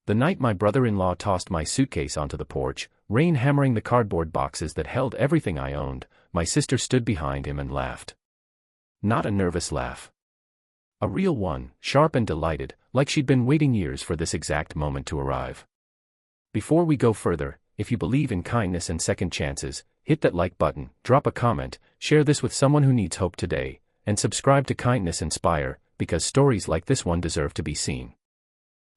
The night my brother-in-law tossed my suitcase onto the porch, rain hammering the cardboard boxes that held everything I owned, my sister stood behind him and laughed. Not a nervous laugh. A real one, sharp and delighted, like she'd been waiting years for this exact moment to arrive. Before we go further, if you believe in kindness and second chances, hit that like button, drop a comment, share this with someone who needs hope today, and subscribe to Kindness Inspire, because stories like this one deserve to be seen.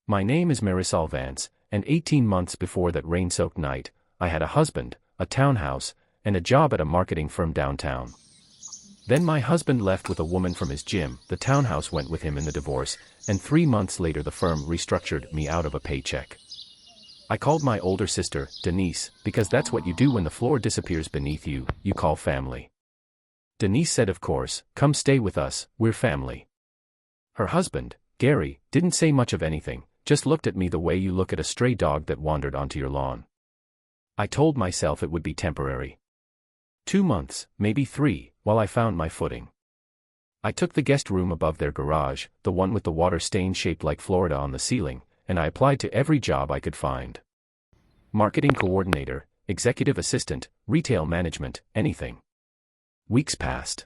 My name is Marisol Vance, and 18 months before that rain-soaked night, I had a husband, a townhouse, and a job at a marketing firm downtown. Then my husband left with a woman from his gym, the townhouse went with him in the divorce, and 3 months later the firm restructured me out of a paycheck. I called my older sister, Denise, because that's what you do when the floor disappears beneath you, you call family. Denise said, of course, come stay with us, we're family. Her husband, Gary, didn't say much of anything, just looked at me the way you look at a stray dog that wandered onto your lawn. I told myself it would be temporary. 2 months, maybe 3, while I found my footing. I took the guest room above their garage, the one with the water stain shaped like Florida on the ceiling, and I applied to every job I could find. Marketing coordinator, executive assistant, retail management, anything. Weeks passed.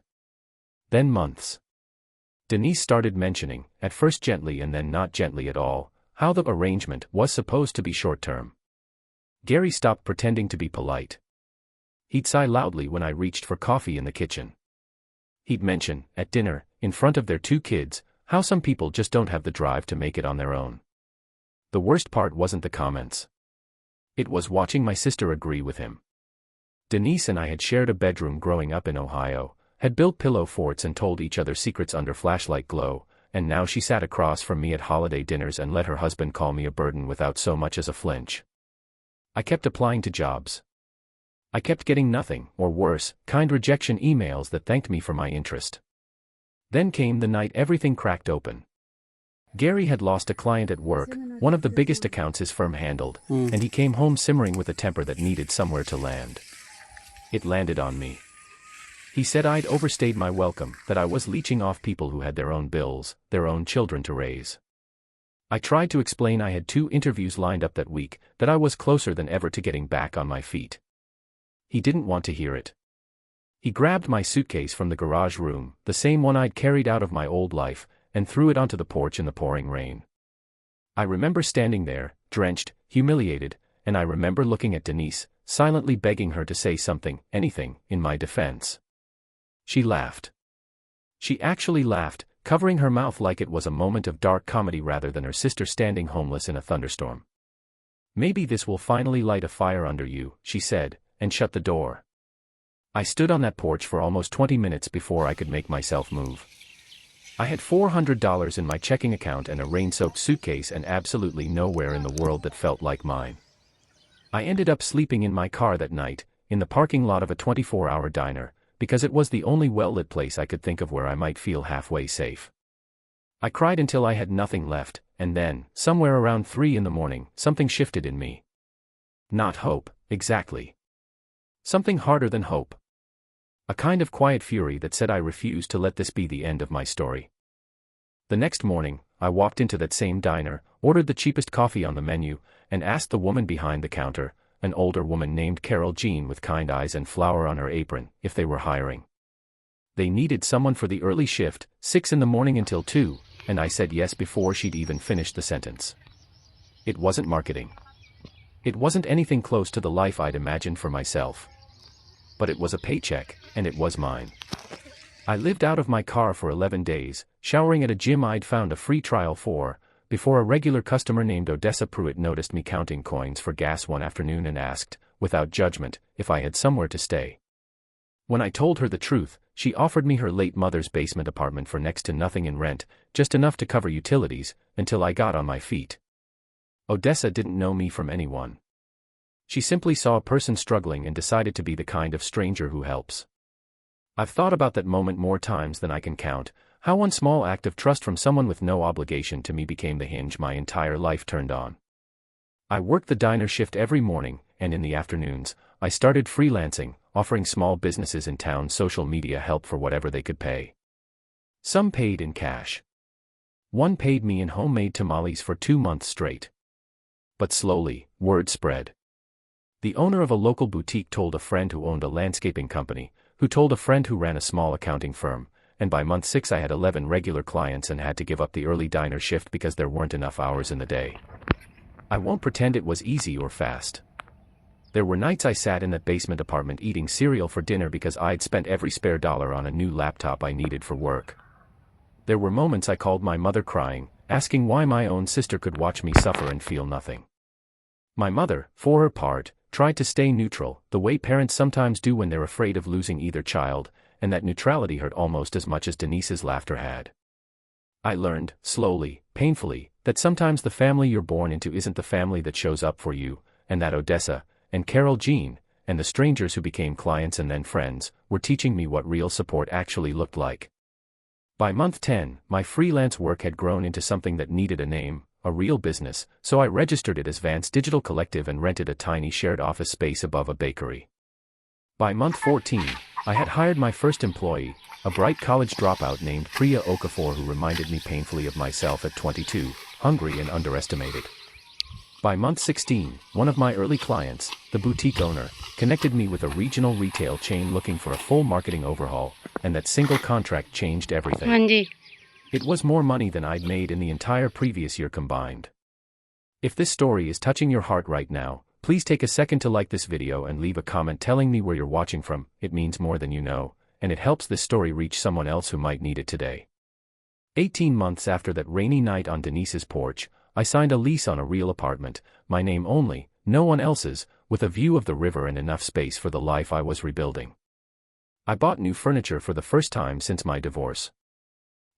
Then months. Denise started mentioning, at first gently and then not gently at all, how the arrangement was supposed to be short-term. Gary stopped pretending to be polite. He'd sigh loudly when I reached for coffee in the kitchen. He'd mention, at dinner, in front of their 2 kids, how some people just don't have the drive to make it on their own. The worst part wasn't the comments. It was watching my sister agree with him. Denise and I had shared a bedroom growing up in Ohio, had built pillow forts and told each other secrets under flashlight glow, and now she sat across from me at holiday dinners and let her husband call me a burden without so much as a flinch. I kept applying to jobs. I kept getting nothing, or worse, kind rejection emails that thanked me for my interest. Then came the night everything cracked open. Gary had lost a client at work, one of the biggest accounts his firm handled, and he came home simmering with a temper that needed somewhere to land. It landed on me. He said I'd overstayed my welcome, that I was leeching off people who had their own bills, their own children to raise. I tried to explain I had 2 interviews lined up that week, that I was closer than ever to getting back on my feet. He didn't want to hear it. He grabbed my suitcase from the garage room, the same one I'd carried out of my old life, and threw it onto the porch in the pouring rain. I remember standing there, drenched, humiliated, and I remember looking at Denise, silently begging her to say something, anything, in my defense. She laughed. She actually laughed, covering her mouth like it was a moment of dark comedy rather than her sister standing homeless in a thunderstorm. Maybe this will finally light a fire under you, she said, and shut the door. I stood on that porch for almost 20 minutes before I could make myself move. I had $400 in my checking account and a rain-soaked suitcase and absolutely nowhere in the world that felt like mine. I ended up sleeping in my car that night, in the parking lot of a 24-hour diner, because it was the only well-lit place I could think of where I might feel halfway safe. I cried until I had nothing left, and then, somewhere around 3 in the morning, something shifted in me. Not hope, exactly. Something harder than hope. A kind of quiet fury that said I refused to let this be the end of my story. The next morning, I walked into that same diner, ordered the cheapest coffee on the menu, and asked the woman behind the counter, an older woman named Carol Jean with kind eyes and flour on her apron, if they were hiring. They needed someone for the early shift, 6 in the morning until 2, and I said yes before she'd even finished the sentence. It wasn't marketing. It wasn't anything close to the life I'd imagined for myself. But it was a paycheck, and it was mine. I lived out of my car for 11 days, showering at a gym I'd found a free trial for, before a regular customer named Odessa Pruitt noticed me counting coins for gas one afternoon and asked, without judgment, if I had somewhere to stay. When I told her the truth, she offered me her late mother's basement apartment for next to nothing in rent, just enough to cover utilities, until I got on my feet. Odessa didn't know me from anyone. She simply saw a person struggling and decided to be the kind of stranger who helps. I've thought about that moment more times than I can count, how one small act of trust from someone with no obligation to me became the hinge my entire life turned on. I worked the diner shift every morning, and in the afternoons, I started freelancing, offering small businesses in town social media help for whatever they could pay. Some paid in cash. One paid me in homemade tamales for 2 months straight. But slowly, word spread. The owner of a local boutique told a friend who owned a landscaping company, who told a friend who ran a small accounting firm, and by month 6 I had 11 regular clients and had to give up the early diner shift because there weren't enough hours in the day. I won't pretend it was easy or fast. There were nights I sat in that basement apartment eating cereal for dinner because I'd spent every spare dollar on a new laptop I needed for work. There were moments I called my mother crying, asking why my own sister could watch me suffer and feel nothing. My mother, for her part, tried to stay neutral, the way parents sometimes do when they're afraid of losing either child, and that neutrality hurt almost as much as Denise's laughter had. I learned, slowly, painfully, that sometimes the family you're born into isn't the family that shows up for you, and that Odessa, and Carol Jean, and the strangers who became clients and then friends, were teaching me what real support actually looked like. By month 10, my freelance work had grown into something that needed a name, a real business, so I registered it as Vance Digital Collective and rented a tiny shared office space above a bakery. By month 14, I had hired my first employee, a bright college dropout named Priya Okafor who reminded me painfully of myself at 22, hungry and underestimated. By month 16, one of my early clients, the boutique owner, connected me with a regional retail chain looking for a full marketing overhaul, and that single contract changed everything. Anji. It was more money than I'd made in the entire previous year combined. If this story is touching your heart right now, please take a second to like this video and leave a comment telling me where you're watching from. It means more than you know, and it helps this story reach someone else who might need it today. 18 months after that rainy night on Denise's porch, I signed a lease on a real apartment, my name only, no one else's, with a view of the river and enough space for the life I was rebuilding. I bought new furniture for the first time since my divorce.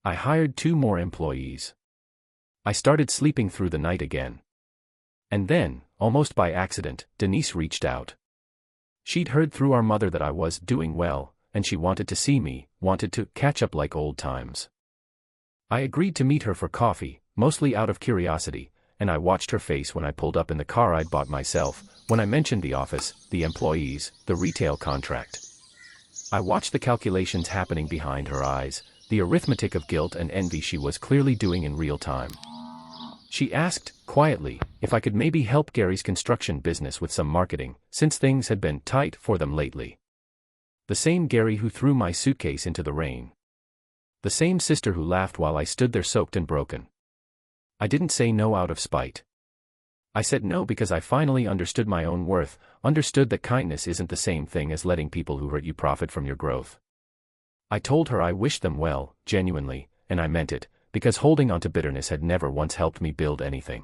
I hired 2 more employees. I started sleeping through the night again. And then, almost by accident, Denise reached out. She'd heard through our mother that I was doing well, and she wanted to see me, wanted to catch up like old times. I agreed to meet her for coffee, mostly out of curiosity, and I watched her face when I pulled up in the car I'd bought myself, when I mentioned the office, the employees, the retail contract. I watched the calculations happening behind her eyes, the arithmetic of guilt and envy she was clearly doing in real time. She asked, quietly, if I could maybe help Gary's construction business with some marketing, since things had been tight for them lately. The same Gary who threw my suitcase into the rain. The same sister who laughed while I stood there soaked and broken. I didn't say no out of spite. I said no because I finally understood my own worth, understood that kindness isn't the same thing as letting people who hurt you profit from your growth. I told her I wished them well, genuinely, and I meant it, because holding on to bitterness had never once helped me build anything.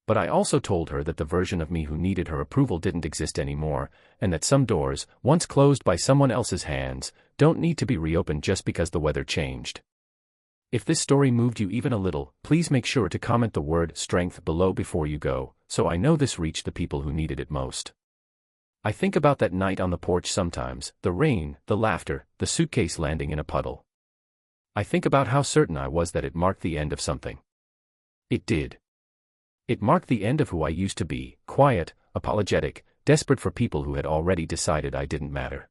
But I also told her that the version of me who needed her approval didn't exist anymore, and that some doors, once closed by someone else's hands, don't need to be reopened just because the weather changed. If this story moved you even a little, please make sure to comment the word strength below before you go, so I know this reached the people who needed it most. I think about that night on the porch sometimes, the rain, the laughter, the suitcase landing in a puddle. I think about how certain I was that it marked the end of something. It did. It marked the end of who I used to be, quiet, apologetic, desperate for people who had already decided I didn't matter.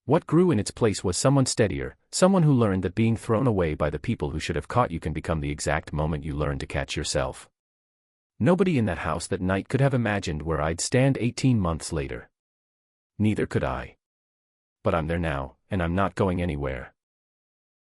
What grew in its place was someone steadier, someone who learned that being thrown away by the people who should have caught you can become the exact moment you learn to catch yourself. Nobody in that house that night could have imagined where I'd stand 18 months later. Neither could I. But I'm there now, and I'm not going anywhere.